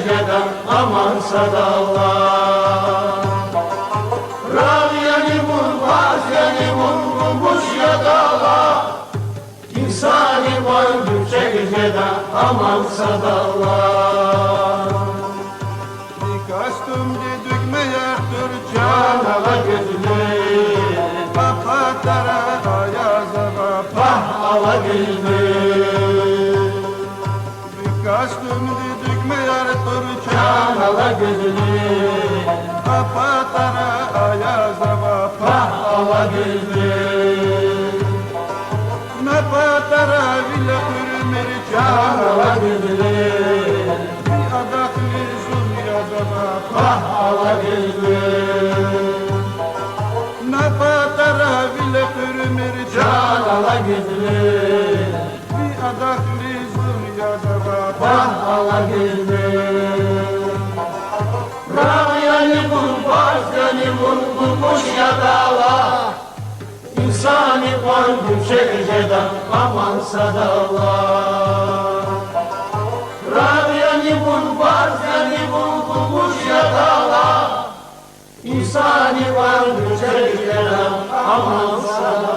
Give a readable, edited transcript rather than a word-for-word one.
secdeden aman sadallah. Râviyeni bul, vaziyeni bul, bulmuş yadala. İnsani boyunca secdeden aman sadallah. Kastım dedik meyerdir Canala gözlü, Papatara ayazaga pah ala gözlü. Kastım dedik meyerdir Canala gözlü, Papatara ayazaga pah ala gözlü. Napatara vile kürmeri Canala gözlü, Adakli zulyazaga pah ala gözlü. Napatara vile kürmeri Canala gözlü, Adakli zulyazaga pah ala gözlü. Râviyeni bul, vaziyeni bul, bulmuş yadala. İnsani kalbim secdeden aman sadallah. Râviyeni bul, vaziyeni bul, bulmuş yadala. İnsani kalbim secdeden aman sadallah.